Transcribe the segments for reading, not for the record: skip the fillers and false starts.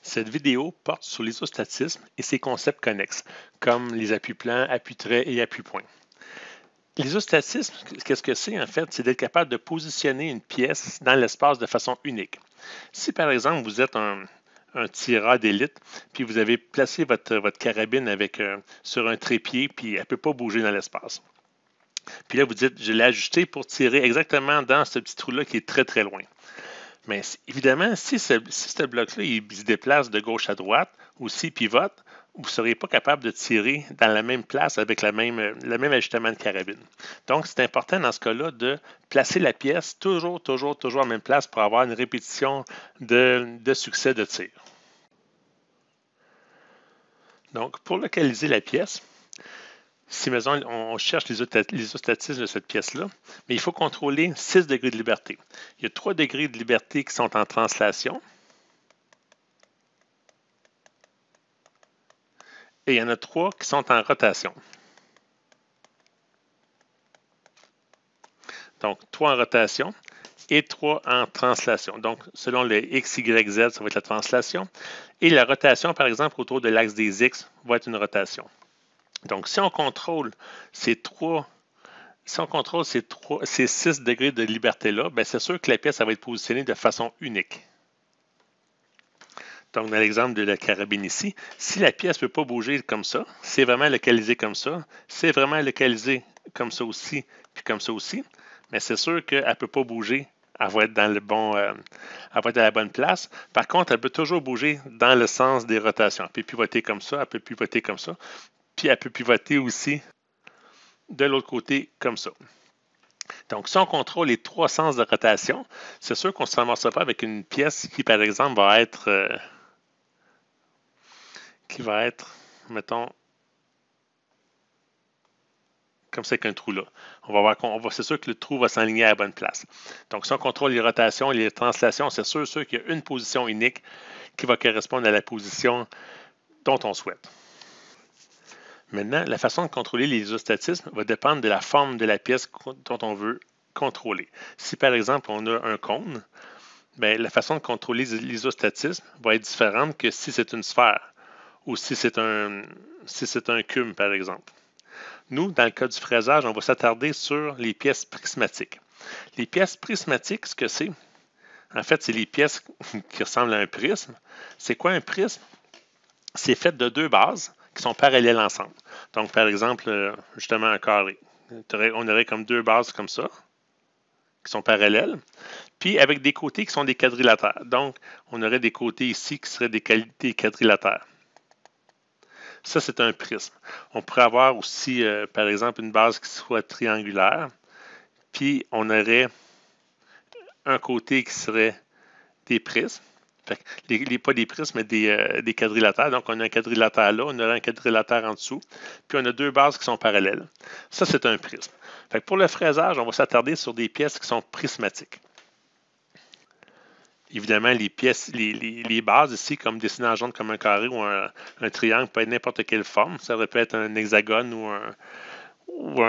Cette vidéo porte sur l'isostatisme et ses concepts connexes, comme les appuis-plans, appuis-traits et appuis-points. L'isostatisme, qu'est-ce que c'est en fait? C'est d'être capable de positionner une pièce dans l'espace de façon unique. Si par exemple vous êtes un tireur d'élite, puis vous avez placé votre carabine sur un trépied, puis elle ne peut pas bouger dans l'espace. Puis là, vous dites, je l'ai ajusté pour tirer exactement dans ce petit trou-là qui est très très loin. Mais évidemment, si ce bloc-là il se déplace de gauche à droite ou s'il pivote, vous ne serez pas capable de tirer dans la même place avec le même ajustement de carabine. Donc, c'est important dans ce cas-là de placer la pièce toujours à la même place pour avoir une répétition de succès de tir. Donc, pour localiser la pièce, si mettons, on cherche l'isostatisme de cette pièce-là, mais il faut contrôler 6 degrés de liberté. Il y a 3 degrés de liberté qui sont en translation. Et il y en a 3 qui sont en rotation. Donc, 3 en rotation et 3 en translation. Donc, selon le X, Y, Z, ça va être la translation. Et la rotation, par exemple, autour de l'axe des X, va être une rotation. Donc, si on contrôle ces 6 degrés de liberté-là, bien, c'est sûr que la pièce ça va être positionnée de façon unique. Donc, dans l'exemple de la carabine ici, si la pièce ne peut pas bouger comme ça, c'est vraiment localisé comme ça, c'est vraiment localisé comme ça aussi, puis comme ça aussi, mais c'est sûr qu'elle ne peut pas bouger. Elle va être dans elle va être à la bonne place. Par contre, elle peut toujours bouger dans le sens des rotations. Elle peut pivoter comme ça, elle peut pivoter comme ça, puis elle peut pivoter aussi de l'autre côté comme ça. Donc, si on contrôle les 3 sens de rotation, c'est sûr qu'on ne se ramassera pas avec une pièce qui, par exemple, va être, mettons, comme ça avec un trou là. C'est sûr que le trou va s'aligner à la bonne place. Donc, si on contrôle les rotations et les translations, c'est sûr qu'il y a une position unique qui va correspondre à la position dont on souhaite. Maintenant, la façon de contrôler l'isostatisme va dépendre de la forme de la pièce dont on veut contrôler. Si par exemple on a un cône, bien, la façon de contrôler l'isostatisme va être différente que si c'est une sphère ou si c'est un cube, par exemple. Nous, dans le cas du fraisage, on va s'attarder sur les pièces prismatiques. Les pièces prismatiques, ce que c'est, en fait, c'est les pièces qui ressemblent à un prisme. C'est quoi un prisme? C'est fait de 2 bases qui sont parallèles ensemble. Donc, par exemple, justement, un carré. On aurait comme 2 bases comme ça, qui sont parallèles, puis avec des côtés qui sont des quadrilatères. Donc, on aurait des côtés ici qui seraient des quadrilatères. Ça, c'est un prisme. On pourrait avoir aussi, par exemple, une base qui soit triangulaire, puis on aurait un côté qui serait des prismes. Fait que pas des prismes, mais des quadrilatères. Donc, on a un quadrilatère là, on aurait un quadrilatère en dessous, puis on a 2 bases qui sont parallèles. Ça, c'est un prisme. Fait que pour le fraisage, on va s'attarder sur des pièces qui sont prismatiques. Évidemment, les bases ici, comme dessinées en jaune comme un carré ou un triangle, peut être n'importe quelle forme. Ça peut être un hexagone ou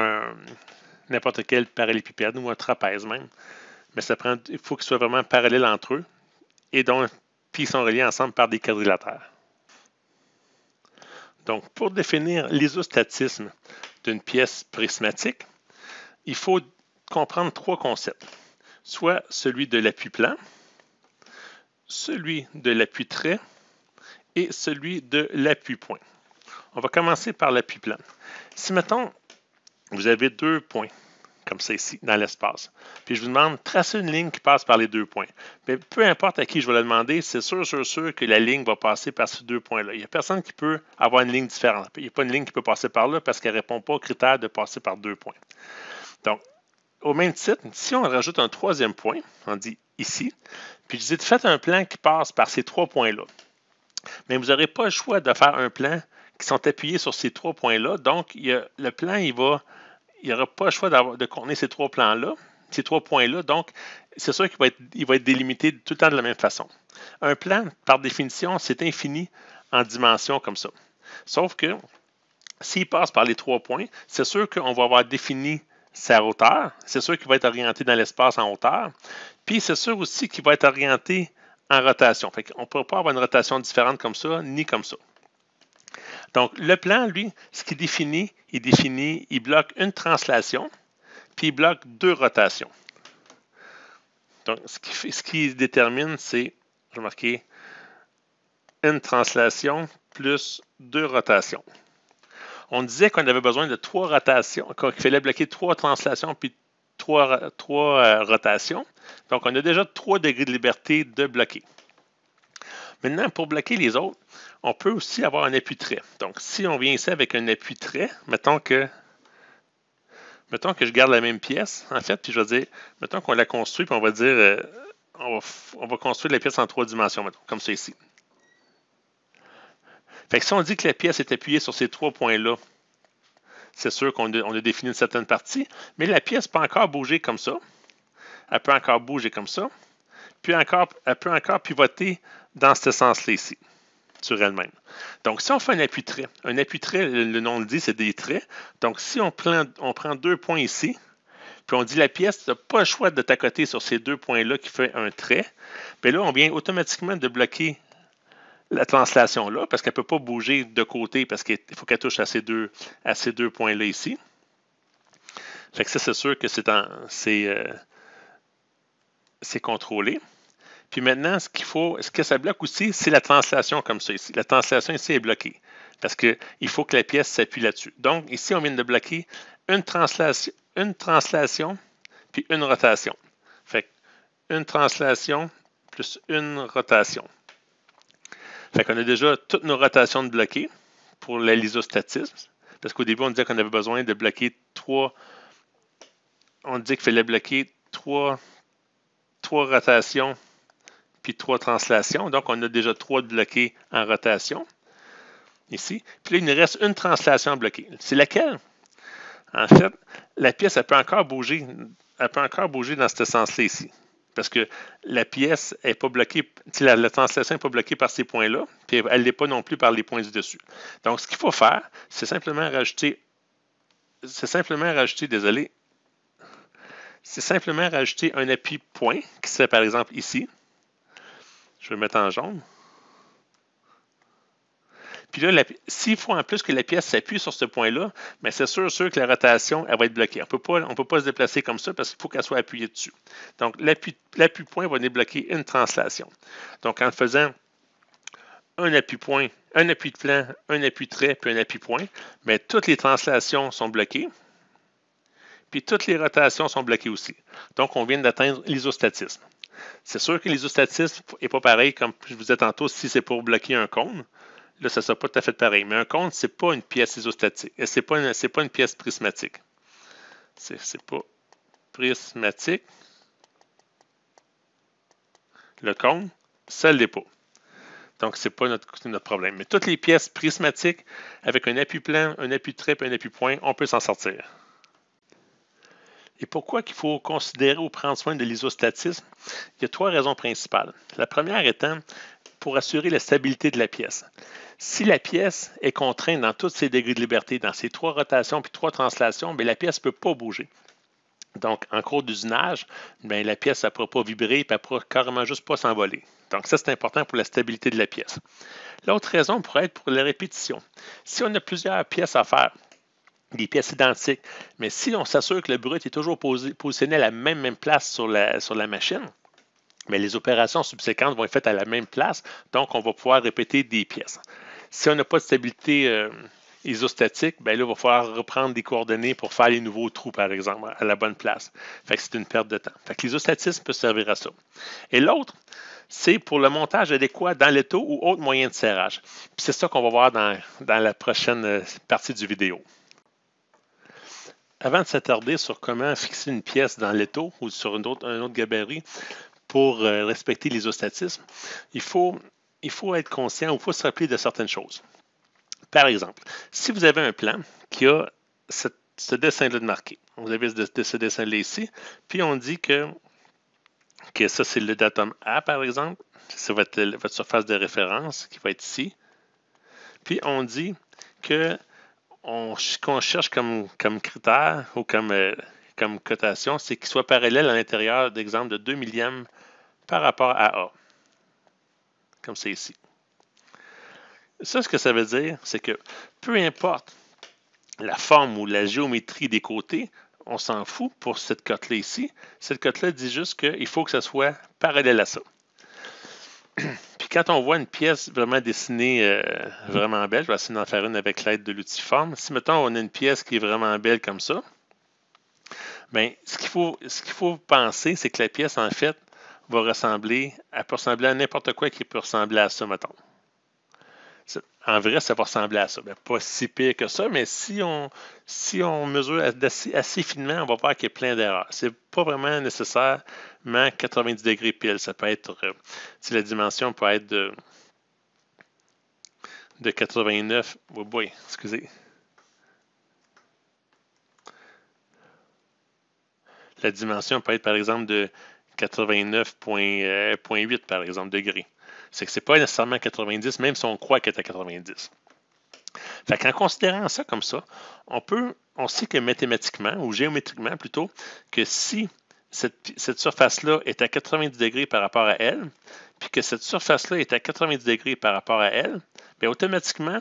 n'importe quel parallélépipède ou un trapèze même. Mais il faut qu'ils soient vraiment parallèles entre eux et puis ils sont reliés ensemble par des quadrilatères. Donc, pour définir l'isostatisme d'une pièce prismatique, il faut comprendre 3 concepts. Soit celui de l'appui-plan, celui de l'appui-trait et celui de l'appui-point. On va commencer par l'appui-plan. Si, mettons, vous avez 2 points, comme ça ici, dans l'espace, puis je vous demande de tracer une ligne qui passe par les 2 points. Mais peu importe à qui je vais le demander, c'est sûr que la ligne va passer par ces 2 points-là. Il n'y a personne qui peut avoir une ligne différente. Il n'y a pas une ligne qui peut passer par là parce qu'elle ne répond pas aux critères de passer par 2 points. Donc, au même titre, si on rajoute un 3e point, on dit ici, puis je dis faites un plan qui passe par ces 3 points-là. Mais vous n'aurez pas le choix de faire un plan qui sont appuyés sur ces 3 points-là. Donc, le plan, il n'y aura pas le choix de contenir ces 3 plans-là, ces 3 points-là. Donc, c'est sûr qu'il va être délimité tout le temps de la même façon. Un plan, par définition, c'est infini en dimension comme ça. Sauf que s'il passe par les 3 points, c'est sûr qu'on va avoir défini sa hauteur. C'est sûr qu'il va être orienté dans l'espace en hauteur. Puis, c'est sûr aussi qu'il va être orienté en rotation. On ne pourra pas avoir une rotation différente comme ça, ni comme ça. Donc, le plan, lui, ce qu'il définit, il bloque une translation, puis il bloque 2 rotations. Donc, ce qui détermine, c'est, je vais marquer, une translation plus 2 rotations. On disait qu'on avait besoin de 3 rotations, qu'il fallait bloquer 3 translations puis 3 rotations. Donc, on a déjà 3 degrés de liberté de bloquer. Maintenant, pour bloquer les autres, on peut aussi avoir un appui-trait. Donc, si on vient ici avec un appui-trait, mettons que je garde la même pièce, en fait, puis je vais dire, mettons qu'on la construit, puis on va dire, on va construire la pièce en 3 dimensions, mettons, comme ça ici. Fait que si on dit que la pièce est appuyée sur ces 3 points-là, c'est sûr qu'on a défini une certaine partie, mais la pièce peut encore bouger comme ça. Elle peut encore bouger comme ça. Puis elle peut encore pivoter dans ce sens-là ici, sur elle-même. Donc, si on fait un appui-trait, le nom le dit, c'est des traits. Donc, si on prend 2 points ici, puis on dit la pièce n'a pas le choix de t'accoter sur ces 2 points-là qui fait un trait, bien là, on vient automatiquement de bloquer la translation là, parce qu'elle ne peut pas bouger de côté, parce qu'il faut qu'elle touche à ces deux points-là ici. Fait que ça, c'est sûr que c'est contrôlé. Puis maintenant, ce que ça bloque aussi, c'est la translation comme ça ici. La translation ici est bloquée, parce qu'il faut que la pièce s'appuie là-dessus. Donc, ici, on vient de bloquer une translation puis une rotation. Fait que une translation plus une rotation. Fait qu'on a déjà toutes nos rotations de bloquées pour l'isostatisme. Parce qu'au début, on disait qu'on avait besoin de bloquer 3. On dit qu'il fallait bloquer 3 rotations puis 3 translations. Donc, on a déjà 3 bloqués en rotation. Ici. Puis là, il nous reste une translation bloquée. C'est laquelle? En fait, la pièce, elle peut encore bouger. Elle peut encore bouger dans ce sens-là ici. Parce que la pièce n'est pas bloquée, la translation n'est pas bloquée par ces points-là, puis elle ne l'est pas non plus par les points du dessus. Donc, ce qu'il faut faire, c'est simplement rajouter, désolé, c'est simplement rajouter un appui point, qui serait par exemple ici. Je vais le mettre en jaune. Puis là, s'il faut en plus que la pièce s'appuie sur ce point-là, mais c'est sûr que la rotation, elle va être bloquée. On ne peut pas se déplacer comme ça parce qu'il faut qu'elle soit appuyée dessus. Donc, l'appui-point va débloquer une translation. Donc, en faisant un appui-point, un appui de plan, un appui-trait, puis un appui-point, mais toutes les translations sont bloquées. Puis toutes les rotations sont bloquées aussi. Donc, on vient d'atteindre l'isostatisme. C'est sûr que l'isostatisme n'est pas pareil, comme je vous disais tantôt, si c'est pour bloquer un cône. Là, ça ne sera pas tout à fait pareil. Mais un cône, ce n'est pas une pièce isostatique. Ce n'est pas une pièce prismatique. C'est pas prismatique. Le cône, ça ne l'est pas. Donc, ce n'est pas notre problème. Mais toutes les pièces prismatiques, avec un appui plan, un appui trait et un appui point, on peut s'en sortir. Et pourquoi qu'il faut considérer ou prendre soin de l'isostatisme? Il y a 3 raisons principales. La première étant pour assurer la stabilité de la pièce. Si la pièce est contrainte dans tous ses degrés de liberté, dans ses 3 rotations puis 3 translations, bien, la pièce ne peut pas bouger. Donc, en cours d'usinage, la pièce ne pourra pas vibrer et elle ne pourra carrément juste pas s'envoler. Donc, ça, c'est important pour la stabilité de la pièce. L'autre raison pourrait être pour la répétition. Si on a plusieurs pièces à faire, des pièces identiques, mais si on s'assure que le brut est toujours positionné à la même place sur la machine, mais les opérations subséquentes vont être faites à la même place, donc on va pouvoir répéter des pièces. Si on n'a pas de stabilité isostatique, bien là, il va falloir reprendre des coordonnées pour faire les nouveaux trous, par exemple, à la bonne place. Fait que c'est une perte de temps. Fait que l'isostatisme peut servir à ça. Et l'autre, c'est pour le montage adéquat dans l'étau ou autre moyen de serrage. Puis c'est ça qu'on va voir dans la prochaine partie du vidéo. Avant de s'attarder sur comment fixer une pièce dans l'étau ou sur un autre gabarit pour respecter l'isostatisme, il faut être conscient, il faut se rappeler de certaines choses. Par exemple, si vous avez un plan qui a ce dessin-là de marqué, vous avez ce dessin-là ici, puis on dit que ça, c'est le datum A, par exemple, c'est votre surface de référence qui va être ici. Puis on dit qu'on cherche comme critère ou comme cotation, c'est qu'il soit parallèle à l'intérieur, d'exemple, de 2 millièmes par rapport à A. comme c'est ici. Ça, ce que ça veut dire, c'est que peu importe la forme ou la géométrie des côtés, on s'en fout pour cette cote-là ici. Cette cote-là dit juste qu'il faut que ça soit parallèle à ça. Puis quand on voit une pièce vraiment dessinée, vraiment belle, je vais essayer d'en faire une avec l'aide de l'outil forme. Si, mettons, on a une pièce qui est vraiment belle comme ça, bien, ce qu'il faut penser, c'est que la pièce, en fait, va ressembler, elle peut ressembler à n'importe quoi qui peut ressembler à ça, mettons. En vrai, ça va ressembler à ça. Bien, pas si pire que ça, mais si on mesure assez finement, on va voir qu'il y a plein d'erreurs. C'est pas vraiment nécessairement 90 degrés pile. Ça peut être, si la dimension peut être de 89. Oh boy, excusez. La dimension peut être, par exemple, de 89,8, par exemple, degrés. C'est que c'est pas nécessairement 90, même si on croit qu'elle est à 90. Fait qu'en considérant ça comme ça, on sait que mathématiquement, ou géométriquement plutôt, que si cette surface-là est à 90 degrés par rapport à elle, puis que cette surface-là est à 90 degrés par rapport à elle, bien automatiquement,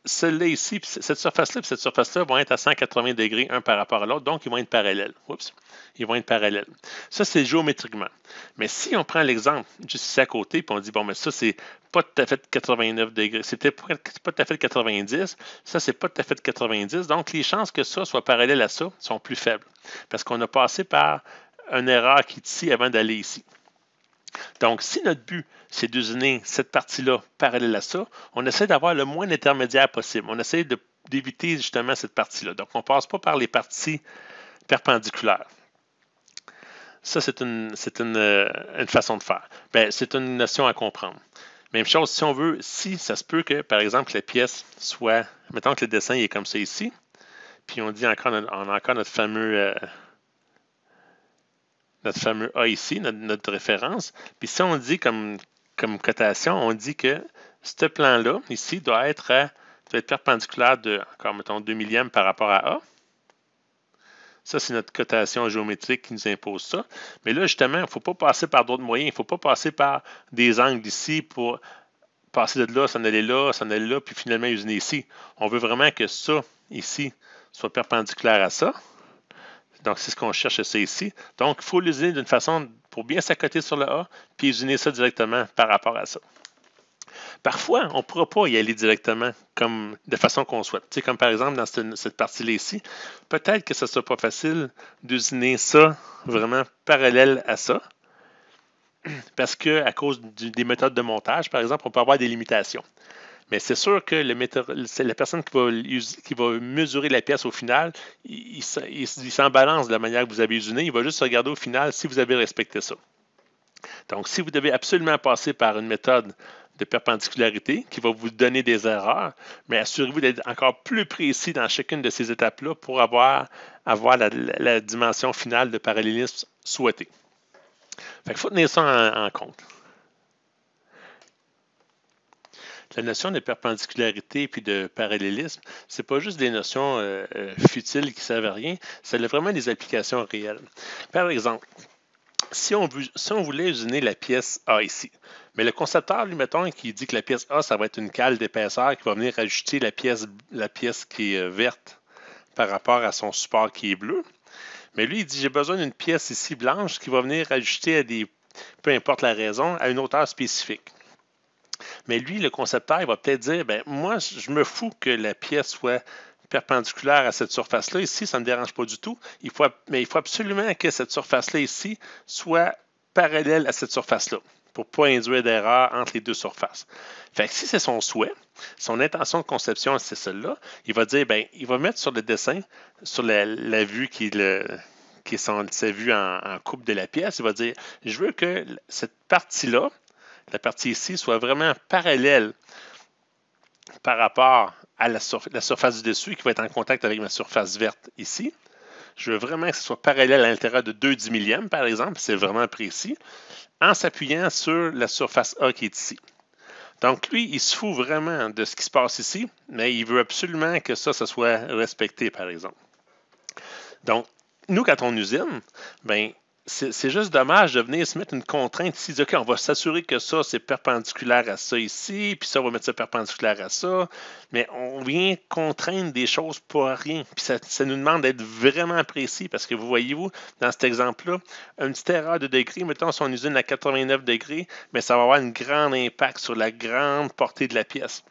celle-là ici, puis cette surface-là et cette surface-là vont être à 180 degrés un par rapport à l'autre, donc ils vont être parallèles. Oups, ils vont être parallèles. Ça, c'est géométriquement. Mais si on prend l'exemple juste ici à côté, puis on dit, bon, mais ça, c'est pas tout à fait 89 degrés, c'est peut-être pas tout à fait 90, ça, c'est pas tout à fait 90, donc les chances que ça soit parallèle à ça sont plus faibles, parce qu'on a passé par une erreur qui est ici avant d'aller ici. Donc, si notre but, c'est d'usiner cette partie-là parallèle à ça, on essaie d'avoir le moins d'intermédiaires possible. On essaie d'éviter justement cette partie-là. Donc, on ne passe pas par les parties perpendiculaires. Ça, c'est une façon de faire. Bien, c'est une notion à comprendre. Même chose, si ça se peut que, par exemple, la pièce soit, mettons que le dessin est comme ça ici, puis on dit encore, on a encore notre fameux A ici, notre référence. Puis si on dit comme cotation, on dit que ce plan-là, ici, doit être perpendiculaire de, encore, mettons, 2 millièmes par rapport à A. Ça, c'est notre cotation géométrique qui nous impose ça. Mais là, justement, il ne faut pas passer par d'autres moyens. Il ne faut pas passer par des angles ici pour passer de là, s'en aller là, puis finalement usiner ici. On veut vraiment que ça, ici, soit perpendiculaire à ça. Donc, c'est ce qu'on cherche, c'est ici. Donc, il faut l'usiner d'une façon pour bien s'accoter sur le A, puis usiner ça directement par rapport à ça. Parfois, on ne pourra pas y aller directement comme de façon qu'on souhaite. Tu sais, comme par exemple dans cette partie-là ici, peut-être que ce ne sera pas facile d'usiner ça vraiment parallèle à ça, parce qu'à cause des méthodes de montage, par exemple, on peut avoir des limitations. Mais c'est sûr que c'est la personne qui va mesurer la pièce au final, il s'en balance de la manière que vous avez usiné. Il va juste regarder au final si vous avez respecté ça. Donc, si vous devez absolument passer par une méthode de perpendicularité qui va vous donner des erreurs, mais assurez-vous d'être encore plus précis dans chacune de ces étapes-là pour avoir la dimension finale de parallélisme souhaitée. Il faut tenir ça en compte. La notion de perpendicularité et de parallélisme, ce n'est pas juste des notions futiles qui ne servent à rien, ça a vraiment des applications réelles. Par exemple, si on voulait usiner la pièce A ici, mais le concepteur, lui, mettons, qui dit que la pièce A, ça va être une cale d'épaisseur qui va venir ajouter la pièce qui est verte par rapport à son support qui est bleu. Mais lui, il dit, j'ai besoin d'une pièce ici blanche qui va venir ajouter peu importe la raison, à une hauteur spécifique. Mais lui, le concepteur, il va peut-être dire, ben moi, je me fous que la pièce soit perpendiculaire à cette surface-là. Ici, ça ne me dérange pas du tout. Mais il faut absolument que cette surface-là ici soit parallèle à cette surface-là pour ne pas induire d'erreur entre les deux surfaces. Fait que si c'est son souhait, son intention de conception, c'est celle-là, il va dire, ben, il va mettre sur le dessin, sur la vue qui est sa vue en coupe de la pièce, il va dire, je veux que cette partie-là, la partie ici, soit vraiment parallèle par rapport à la surface du dessus qui va être en contact avec ma surface verte ici. Je veux vraiment que ce soit parallèle à l'intérieur de 2/10 millième, par exemple, c'est vraiment précis, en s'appuyant sur la surface A qui est ici. Donc, lui, il se fout vraiment de ce qui se passe ici, mais il veut absolument que ça soit respecté, par exemple. Donc, nous, quand on usine, ben, c'est juste dommage de venir se mettre une contrainte ici, dire, OK, on va s'assurer que ça, c'est perpendiculaire à ça ici, puis ça, on va mettre ça perpendiculaire à ça, mais on vient contraindre des choses pour rien, puis ça nous demande d'être vraiment précis, parce que vous voyez-vous, dans cet exemple-là, une petite erreur de degré, mettons son usine à 89 degrés, mais ça va avoir un grand impact sur la grande portée de la pièce.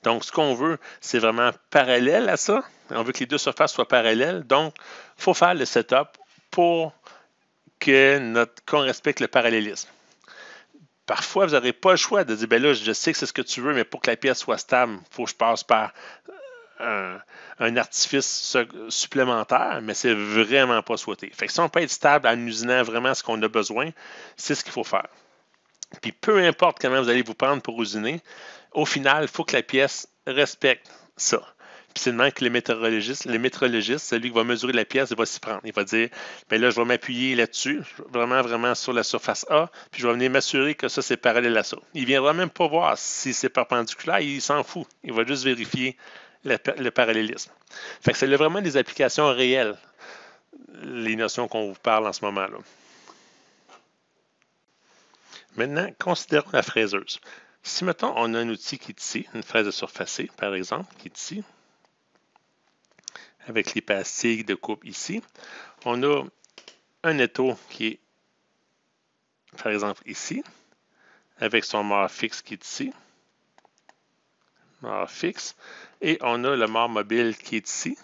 Donc, ce qu'on veut, c'est vraiment parallèle à ça. On veut que les deux surfaces soient parallèles. Donc, il faut faire le setup pour qu'on respecte le parallélisme. Parfois, vous n'aurez pas le choix de dire, ben là, je sais que c'est ce que tu veux, mais pour que la pièce soit stable, il faut que je passe par un artifice supplémentaire, mais c'est vraiment pas souhaité. Fait que si on peut être stable en usinant vraiment ce qu'on a besoin, c'est ce qu'il faut faire. Puis peu importe comment vous allez vous prendre pour usiner, au final, il faut que la pièce respecte ça. Puis c'est de même que les métrologistes, celui qui va mesurer la pièce, il va s'y prendre. Il va dire, bien là, je vais m'appuyer là-dessus, vraiment sur la surface A, puis je vais venir m'assurer que ça, c'est parallèle à ça. Il ne viendra même pas voir si c'est perpendiculaire, il s'en fout. Il va juste vérifier le parallélisme. Fait que c'est vraiment des applications réelles, les notions qu'on vous parle en ce moment-là. Maintenant, considérons la fraiseuse. Si, mettons, on a un outil qui est ici, une fraise de surfacée, par exemple, qui est ici, avec les pastilles de coupe ici, on a un étau qui est, par exemple, ici, avec son mort fixe qui est ici, mort fixe, et on a le mort mobile qui est ici.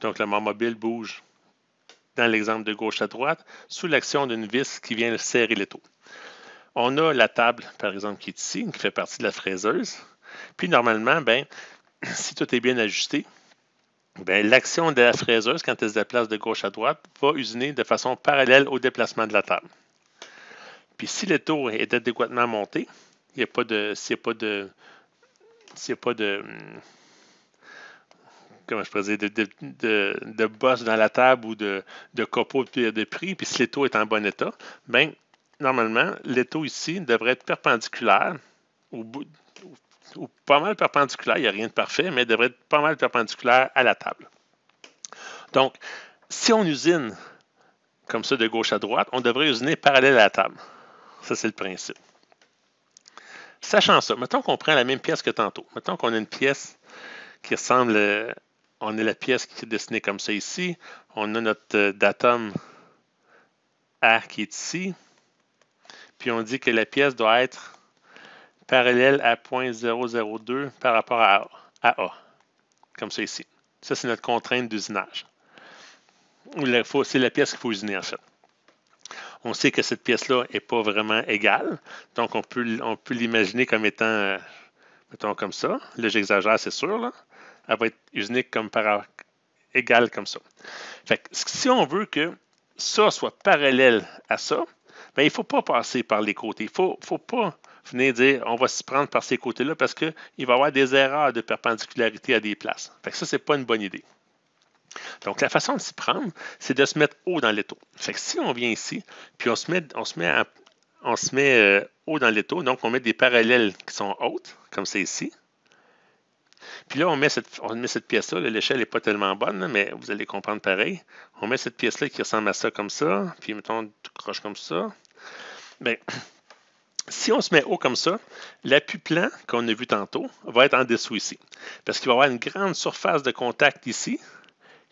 Donc, le mort mobile bouge dans l'exemple de gauche à droite sous l'action d'une vis qui vient serrer l'étau. On a la table, par exemple, qui est ici, qui fait partie de la fraiseuse. Puis, normalement, ben, si tout est bien ajusté, ben, l'action de la fraiseuse, quand elle se déplace de gauche à droite, va usiner de façon parallèle au déplacement de la table. Puis si l'étau est adéquatement monté, il n'y a pas de, s'il n'y a pas de, comment je pourrais dire, de bosse dans la table ou de copeaux de prix, puis si l'étau est en bon état, ben, normalement, l'étau ici devrait être perpendiculaire ou pas mal perpendiculaire, il n'y a rien de parfait, mais devrait être pas mal perpendiculaire à la table. Donc, si on usine comme ça de gauche à droite, on devrait usiner parallèle à la table. Ça, c'est le principe. Sachant ça, mettons qu'on prend la même pièce que tantôt. Mettons qu'on a une pièce qui ressemble, on a la pièce qui est dessinée comme ça ici. On a notre datum A qui est ici. Puis on dit que la pièce doit être parallèle à 0.002 par rapport à A. Comme ça ici. Ça, c'est notre contrainte d'usinage. C'est la pièce qu'il faut usiner, en fait. On sait que cette pièce-là n'est pas vraiment égale. Donc, on peut l'imaginer comme étant, mettons, comme ça. Là, j'exagère, c'est sûr. Là. Elle va être usinée comme égale comme ça. Fait que si on veut que ça soit parallèle à ça, bien, il ne faut pas passer par les côtés. Il ne faut pas venir dire on va s'y prendre par ces côtés-là parce qu'il va y avoir des erreurs de perpendicularité à des places. Fait que ça, ce n'est pas une bonne idée. Donc, la façon de s'y prendre, c'est de se mettre haut dans l'étau. Fait que si on vient ici, puis on se met haut dans l'étau, donc on met des parallèles qui sont hautes, comme c'est ici. Puis là, on met cette pièce-là. L'échelle n'est pas tellement bonne, là, mais vous allez comprendre pareil. On met cette pièce-là qui ressemble à ça comme ça, puis mettons tout croche comme ça. Bien, si on se met haut comme ça, l'appui plan qu'on a vu tantôt va être en dessous ici. Parce qu'il va y avoir une grande surface de contact ici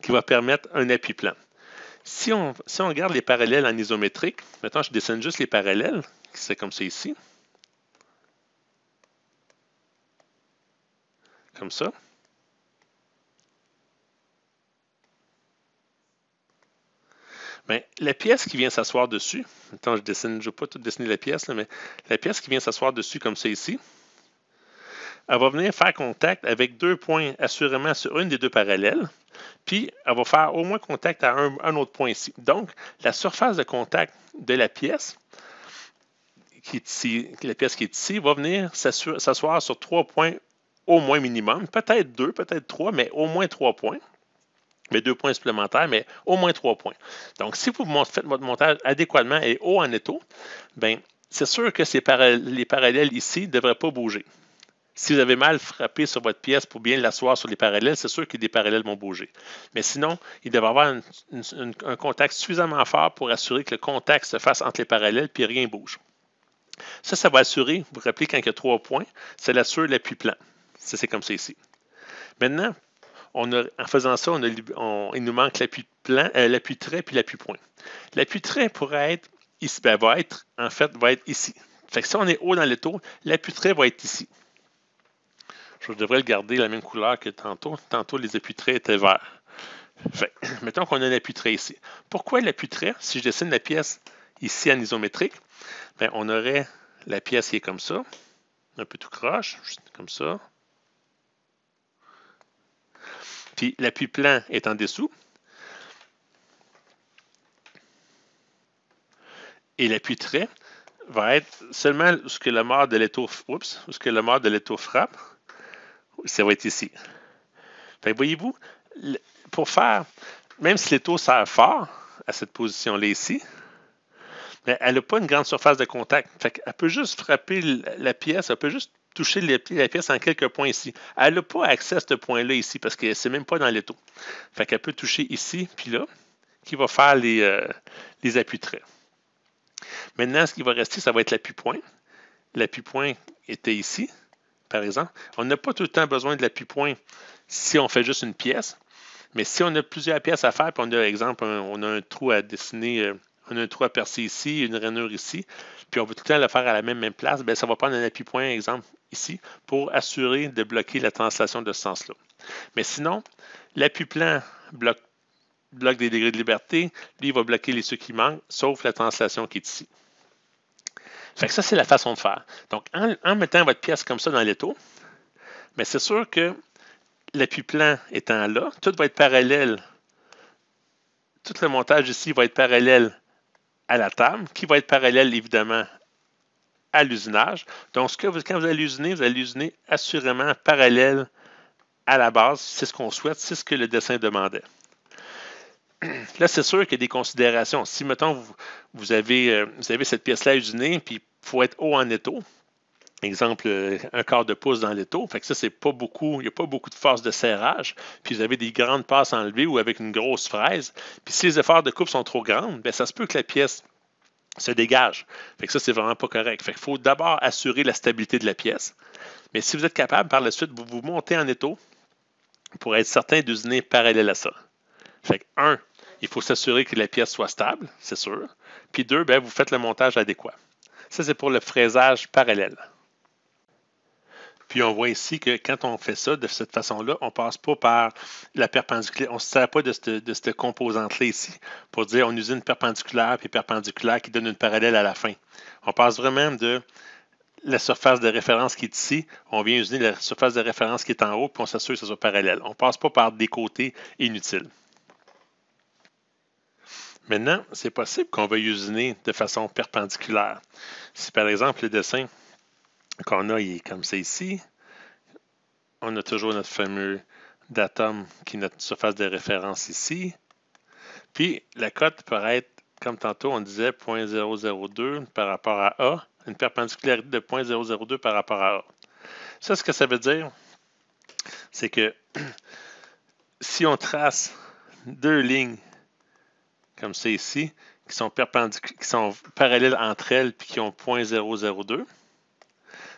qui va permettre un appui plan. Si on regarde les parallèles en isométrique, maintenant je dessine juste les parallèles, c'est comme ça ici. Comme ça. Bien, la pièce qui vient s'asseoir dessus, maintenant je ne vais pas tout dessiner la pièce, là, mais la pièce qui vient s'asseoir dessus comme ça ici, elle va venir faire contact avec 2 points assurément sur une des deux parallèles, puis elle va faire au moins contact à un autre point ici. Donc, la surface de contact de la pièce qui est ici, va venir s'asseoir sur 3 points au moins minimum, peut-être 2, peut-être 3, mais au moins 3 points. Mais 2 points supplémentaires, mais au moins 3 points. Donc, si vous faites votre montage adéquatement et haut en étau, bien, c'est sûr que les parallèles ici ne devraient pas bouger. Si vous avez mal frappé sur votre pièce pour bien l'asseoir sur les parallèles, c'est sûr que des parallèles vont bouger. Mais sinon, il devrait y avoir un contact suffisamment fort pour assurer que le contact se fasse entre les parallèles puis rien ne bouge. Ça va assurer, vous vous rappelez quand il y a 3 points, ça assure l'appui plan. Ça, c'est comme ça ici. Maintenant, en faisant ça, il nous manque l'appui trait puis l'appui point. L'appui trait pourrait être ici, va être ici. Fait que si on est haut dans l'étau, l'appui trait va être ici. Je devrais le garder la même couleur que tantôt. Tantôt, les appuis traits étaient verts. Fait, mettons qu'on a un appui trait ici. Pourquoi l'appui trait? Si je dessine la pièce ici en isométrique, bien, on aurait la pièce qui est comme ça, un peu tout croche, juste comme ça. Puis l'appui plan est en dessous. Et l'appui trait va être seulement où que le mort de l'étau frappe. Ça va être ici. Fait, voyez-vous, pour faire, même si l'étau sert fort à cette position-là ici, mais elle n'a pas une grande surface de contact. Fait elle peut juste frapper la pièce, elle peut juste toucher la pièce en quelques points ici. Elle n'a pas accès à ce point-là ici parce que c'est même pas dans l'étau. Fait qu'elle peut toucher ici, puis là, qui va faire les appuis traits. Maintenant, ce qui va rester, ça va être l'appui-point. L'appui-point était ici, par exemple. On n'a pas tout le temps besoin de l'appui-point si on fait juste une pièce. Mais si on a plusieurs pièces à faire, puis on a, exemple, on a un trou à dessiner, on a un trou à percer ici, une rainure ici, puis on veut tout le temps le faire à la même place, bien, ça va prendre un appui-point, exemple, ici, pour assurer de bloquer la translation de ce sens-là. Mais sinon, l'appui-plan bloque des degrés de liberté, lui, il va bloquer ceux qui manquent, sauf la translation qui est ici. Fait que ça, c'est la façon de faire. Donc, en mettant votre pièce comme ça dans l'étau, mais c'est sûr que l'appui-plan étant là, tout va être parallèle. Tout le montage ici va être parallèle à la table, qui va être parallèle, évidemment, à l'usinage. Donc, quand vous allez usiner assurément parallèle à la base. C'est ce qu'on souhaite, c'est ce que le dessin demandait. Là, c'est sûr qu'il y a des considérations. Si, mettons, vous avez cette pièce-là usinée, puis il faut être haut en étau, exemple, un quart de pouce dans l'étau. Fait que ça, c'est pas beaucoup, il n'y a pas beaucoup de force de serrage. Puis vous avez des grandes passes enlevées ou avec une grosse fraise. Puis si les efforts de coupe sont trop grands, bien, ça se peut que la pièce se dégage. Fait que ça, c'est vraiment pas correct. Fait qu'il faut d'abord assurer la stabilité de la pièce. Mais si vous êtes capable, par la suite, vous montez en étau pour être certain d'usiner parallèle à ça. Fait que, il faut s'assurer que la pièce soit stable, c'est sûr. Puis 2, bien, vous faites le montage adéquat. Ça, c'est pour le fraisage parallèle. Puis on voit ici que quand on fait ça de cette façon-là, on ne passe pas par la perpendiculaire. On ne se sert pas de cette composante-là ici pour dire on usine perpendiculaire puis perpendiculaire qui donne une parallèle à la fin. On passe vraiment de la surface de référence qui est ici, on vient usiner la surface de référence qui est en haut, puis on s'assure que ce soit parallèle. On ne passe pas par des côtés inutiles. Maintenant, c'est possible qu'on va usiner de façon perpendiculaire. Si par exemple le dessin qu'on a, il est comme ça ici, on a toujours notre fameux datum qui est notre surface de référence ici. Puis la cote pourrait être, comme tantôt on disait, 0.002 par rapport à A, une perpendiculairité de 0.002 par rapport à A. Ça, ce que ça veut dire, c'est que si on trace deux lignes comme ça ici, qui sont parallèles entre elles puis qui ont 0.002,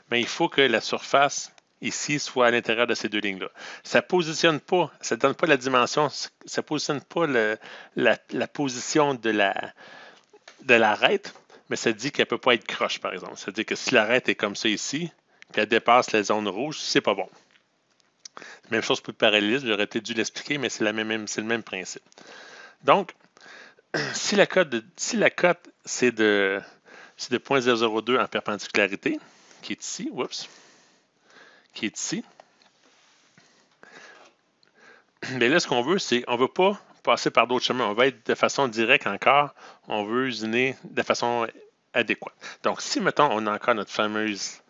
bien, il faut que la surface ici soit à l'intérieur de ces deux lignes-là. Ça ne positionne pas, ça ne donne pas la dimension, ça ne positionne pas la position de l'arête, mais ça dit qu'elle ne peut pas être croche, par exemple. C'est-à-dire que si l'arête est comme ça ici, puis elle dépasse la zone rouge, c'est pas bon. Même chose pour le parallélisme, j'aurais peut-être dû l'expliquer, mais c'est le même principe. Donc, si la cote c'est de 0.002 en perpendicularirité, qui est ici, mais là, ce qu'on veut, c'est, on ne veut pas passer par d'autres chemins. On va être de façon directe encore. On veut usiner de façon adéquate. Donc, si, mettons, on a encore notre fameuse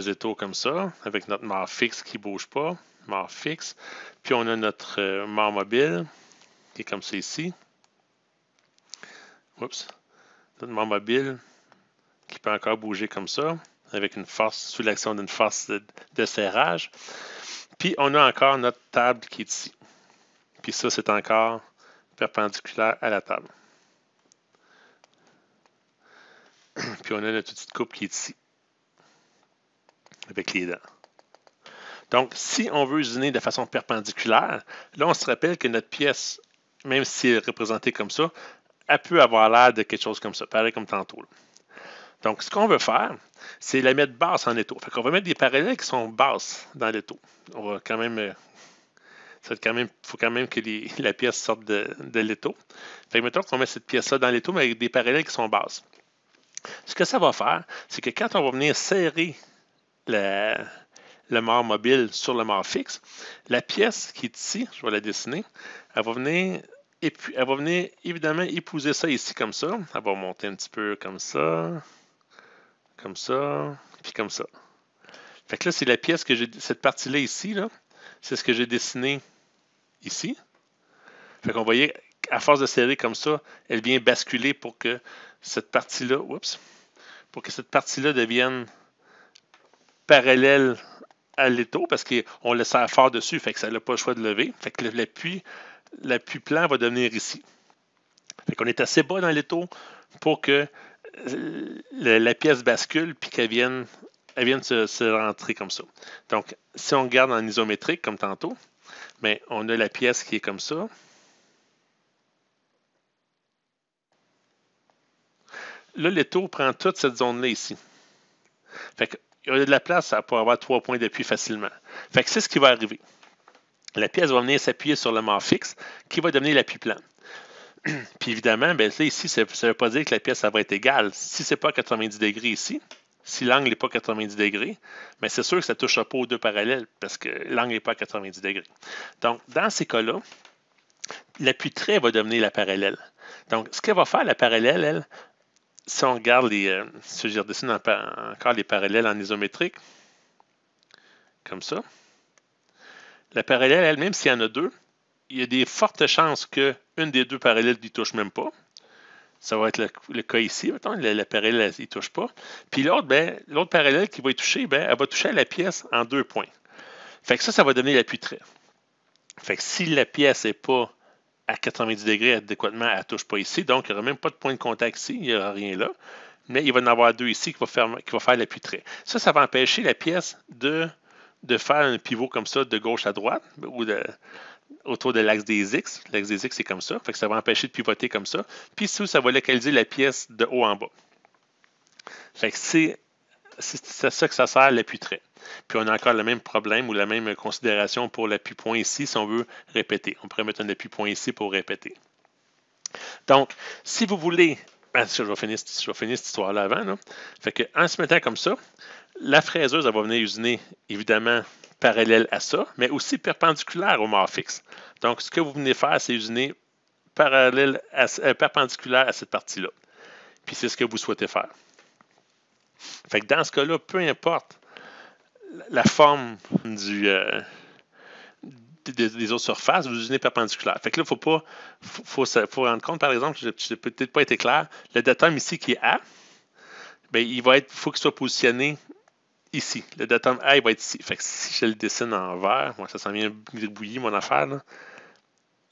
étau comme ça, avec notre mort fixe qui ne bouge pas, mort fixe, puis on a notre mort mobile, qui est comme ça ici. Notre mort mobile, qui peut encore bouger comme ça, avec une force, sous l'action d'une force de serrage. Puis on a encore notre table qui est ici. Puis ça, c'est encore perpendiculaire à la table. Puis on a notre petite coupe qui est ici, avec les dents. Donc, si on veut usiner de façon perpendiculaire, là, on se rappelle que notre pièce, même si elle est représentée comme ça, elle peut avoir l'air de quelque chose comme ça, pareil comme tantôt. Là. Donc, ce qu'on veut faire, c'est la mettre basse en étau. Fait qu'on va mettre des parallèles qui sont basses dans l'étau. On va quand même... faut quand même que la pièce sorte de l'étau. Fait que mettons qu'on met cette pièce-là dans l'étau, mais avec des parallèles qui sont basses. Ce que ça va faire, c'est que quand on va venir serrer le mort mobile sur le mort fixe, la pièce qui est ici, je vais la dessiner, elle va venir évidemment épouser ça ici comme ça. Elle va monter un petit peu comme ça, puis comme ça. Fait que là, c'est la pièce que j'ai, cette partie-là ici, là, c'est ce que j'ai dessiné ici. Fait qu'on voyait, à force de serrer comme ça, elle vient basculer pour que cette partie-là, pour que cette partie-là devienne parallèle à l'étau parce qu'on le serre fort dessus, fait que ça n'a pas le choix de lever. Fait que l'appui plan va devenir ici. Fait qu'on est assez bas dans l'étau pour que la pièce bascule puis qu'elle vienne se rentrer comme ça. Donc, si on regarde en isométrique comme tantôt, mais on a la pièce qui est comme ça. Là, l'étau prend toute cette zone-là ici. Fait qu'il y a de la place pour avoir 3 points d'appui facilement. Fait que c'est ce qui va arriver. La pièce va venir s'appuyer sur le mort fixe qui va devenir l'appui plan. Puis évidemment, ben, là, ici, ça ne veut pas dire que la pièce ça va être égale. Si ce n'est pas 90 degrés ici, si l'angle n'est pas 90 degrés, mais c'est sûr que ça ne touchera pas aux deux parallèles parce que l'angle n'est pas à 90 degrés. Donc, dans ces cas-là, l'appui trait va devenir la parallèle. Donc, ce qu'elle va faire, la parallèle, elle, si on regarde si je redessine encore les parallèles en isométrique, comme ça, la parallèle, elle, même s'il y en a deux, il y a des fortes chances qu'une des deux parallèles n'y touche même pas. Ça va être le cas ici, mettons, la parallèle, il ne touche pas. Puis l'autre, l'autre parallèle qui va y toucher, elle va toucher à la pièce en 2 points. Fait que ça va donner l'appui trait. Fait que si la pièce n'est pas à 90 degrés adéquatement, elle ne touche pas ici, donc il n'y aura même pas de point de contact ici, il n'y aura rien là. Mais il va y en avoir 2 ici qui va faire l'appui trait. Ça va empêcher la pièce de faire un pivot comme ça de gauche à droite, ou autour de l'axe des X. L'axe des X, c'est comme ça. Fait que ça va empêcher de pivoter comme ça. Puis ici, ça va localiser la pièce de haut en bas. Fait que c'est ça que ça sert l'appui trait. Puis on a encore le même problème ou la même considération pour l'appui point ici si on veut répéter. On pourrait mettre un appui point ici pour répéter. Donc, si vous voulez, je vais finir cette histoire-là avant. Là. Fait que en se mettant comme ça, la fraiseuse, elle va venir usiner, évidemment, parallèle à ça, mais aussi perpendiculaire au mort fixe. Donc, ce que vous venez faire, c'est usiner perpendiculaire à cette partie-là. Puis c'est ce que vous souhaitez faire. Fait que dans ce cas-là, peu importe la forme des autres surfaces, vous usinez perpendiculaire. Fait que là, faut rendre compte, par exemple, je n'ai peut-être pas été clair, le datum ici qui est A, bien, faut qu'il soit positionné ici. Le datum A, il va être ici. Fait que si je le dessine en vert, moi, ça s'en vient gribouiller mon affaire, là.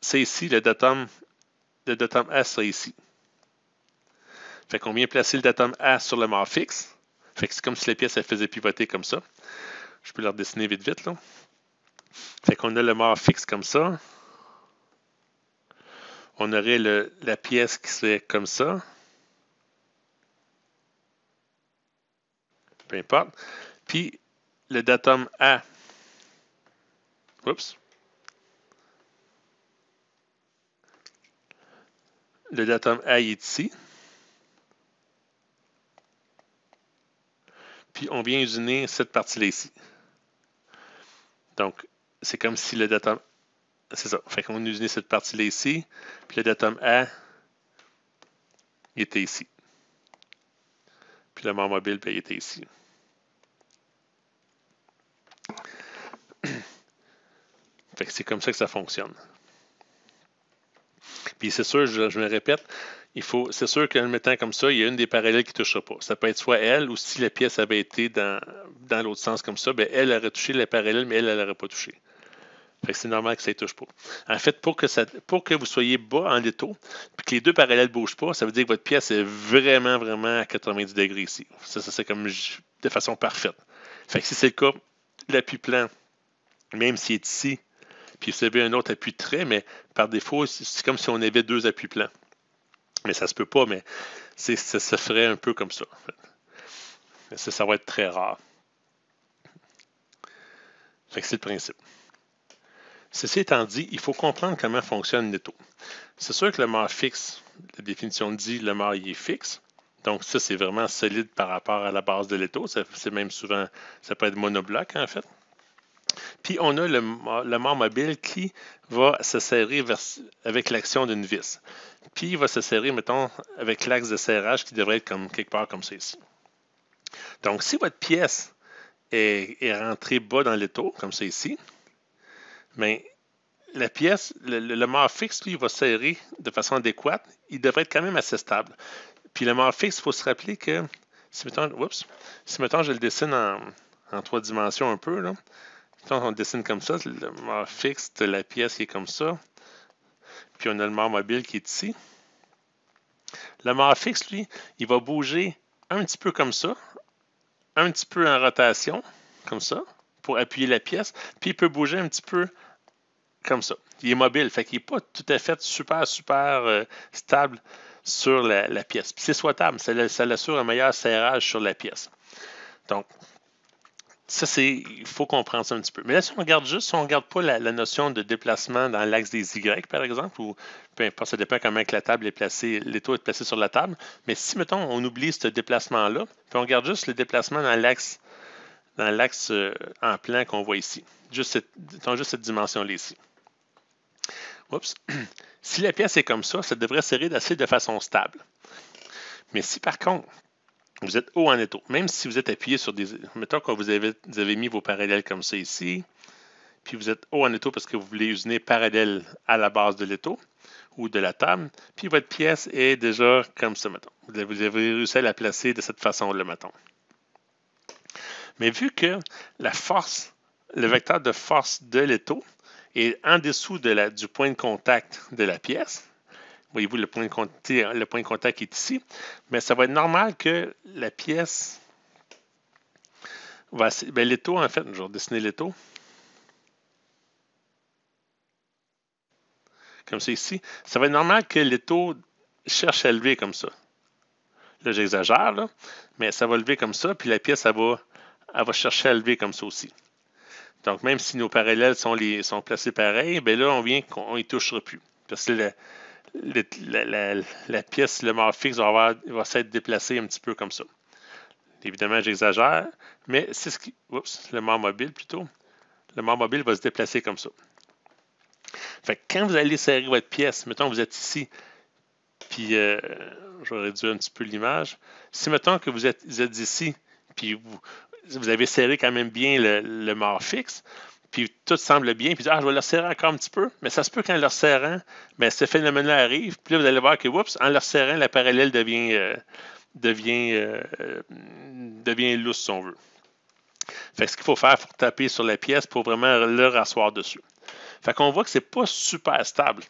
C'est ici, le datum A sera ici. Fait qu'on vient placer le datum A sur le mort fixe. Fait que c'est comme si la pièce, elle faisait pivoter comme ça. Je peux le redessiner vite, là. Fait qu'on a le mort fixe comme ça. On aurait la pièce qui serait comme ça. Peu importe. Puis, le datum A. Oups. Le datum A est ici. Puis, on vient usiner cette partie-là ici. Donc, c'est comme si le datum... C'est ça. Fait qu'on a usiné cette partie-là ici. Puis, le datum A, il était ici. Puis, le mort mobile, il était ici. Fait que c'est comme ça que ça fonctionne. Puis c'est sûr, je me répète, c'est sûr qu'en le mettant comme ça, il y a une des parallèles qui ne touchera pas. Ça peut être soit elle, ou si la pièce avait été dans l'autre sens comme ça, ben elle aurait touché la parallèle, mais elle n'aurait pas touché. Fait que c'est normal que ça ne touche pas. En fait, pour que vous soyez bas en l'étau, puis que les deux parallèles ne bougent pas, ça veut dire que votre pièce est vraiment, vraiment à 90 degrés ici. Ça c'est comme de façon parfaite. Fait que si c'est le cas, l'appui plan, même s'il est ici, puis vous avez un autre appui de trait, mais par défaut, c'est comme si on avait deux appuis plans. Mais ça se peut pas, mais ça se ferait un peu comme ça. En fait. Ça va être très rare. Fait que c'est le principe. Ceci étant dit, il faut comprendre comment fonctionne l'étau. C'est sûr que le mât fixe, la définition dit le mât il est fixe. Donc ça, c'est vraiment solide par rapport à la base de l'étau. C'est même souvent, ça peut être monobloc en fait. Puis on a le mât mobile qui va se serrer avec l'action d'une vis. Puis il va se serrer, mettons, avec l'axe de serrage qui devrait être comme quelque part comme ça ici. Donc si votre pièce est rentrée bas dans l'étau, comme ça ici, mais la pièce, le mât fixe, lui, il va serrer de façon adéquate. Il devrait être quand même assez stable. Puis le mât fixe, il faut se rappeler que si mettons je le dessine en 3 dimensions un peu, là, on dessine comme ça, le mât fixe de la pièce qui est comme ça, puis on a le mât mobile qui est ici. Le mât fixe, lui, il va bouger un petit peu comme ça, un petit peu en rotation, comme ça, pour appuyer la pièce, puis il peut bouger un petit peu comme ça. Il est mobile, fait qu'il n'est pas tout à fait super stable sur la pièce. Puis c'est souhaitable, ça l'assure un meilleur serrage sur la pièce. Donc, ça, il faut comprendre ça un petit peu. Mais là, si on ne regarde pas la notion de déplacement dans l'axe des Y, par exemple, ou peu importe, ça dépend comment la table est placée, l'étau est placé sur la table. Mais si, mettons, on oublie ce déplacement-là, puis on regarde juste le déplacement dans l'axe en plan qu'on voit ici. Juste cette dimension-là ici. Oups. Si la pièce est comme ça devrait serrer de façon stable. Mais si par contre, vous êtes haut en étau, même si vous êtes appuyé sur des... Mettons que vous avez mis vos parallèles comme ça ici, puis vous êtes haut en étau parce que vous voulez usiner parallèle à la base de l'étau ou de la table, puis votre pièce est déjà comme ça, mettons. Vous avez réussi à la placer de cette façon-là, mettons. Mais vu que le vecteur de force de l'étau est en dessous du point de contact de la pièce, voyez-vous, le point de contact est ici, mais ça va être normal que la pièce l'étau, en fait, je vais dessiner l'étau. Comme ça ici. Ça va être normal que l'étau cherche à lever comme ça. Là, j'exagère, là, mais ça va lever comme ça, puis la pièce, elle va chercher à lever comme ça aussi. Donc, même si nos parallèles sont placés pareil, bien là, on n'y touchera plus. Parce que la pièce, le mât fixe, va s'être déplacé un petit peu comme ça. Évidemment, j'exagère, mais c'est ce qui... Oups, le mât mobile plutôt. Le mât mobile va se déplacer comme ça. Fait que quand vous allez serrer votre pièce, mettons que vous êtes ici, puis je vais réduire un petit peu l'image. Si mettons que vous êtes ici, puis vous avez serré quand même bien le mât fixe, puis tout semble bien, puis je vais le serrer encore un petit peu, mais ça se peut qu'en le resserrant, bien, ce phénomène-là arrive, puis là, vous allez voir que, en le resserrant, la parallèle devient lousse, si on veut. Fait que ce qu'il faut faire, il faut taper sur la pièce pour vraiment le rasseoir dessus. Fait qu'on voit que c'est pas super stable.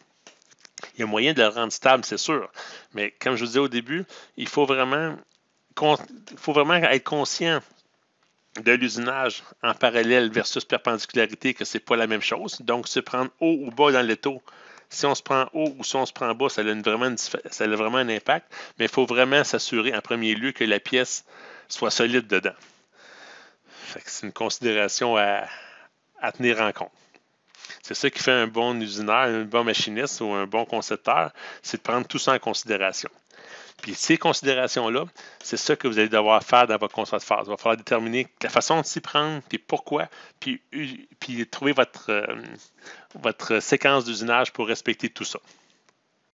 Il y a moyen de le rendre stable, c'est sûr. Mais comme je vous disais au début, il faut vraiment être conscient de l'usinage en parallèle versus perpendicularité, que c'est pas la même chose. Donc, se prendre haut ou bas dans l'étau, si on se prend haut ou si on se prend bas, ça a vraiment un impact. Mais il faut vraiment s'assurer en premier lieu que la pièce soit solide dedans. Fait que c'est une considération à tenir en compte. C'est ça qui fait un bon usineur, un bon machiniste ou un bon concepteur, c'est de prendre tout ça en considération. Puis ces considérations-là, c'est ça que vous allez devoir faire dans votre contrat de phase. Il va falloir déterminer la façon de s'y prendre, puis pourquoi, puis trouver votre séquence d'usinage pour respecter tout ça.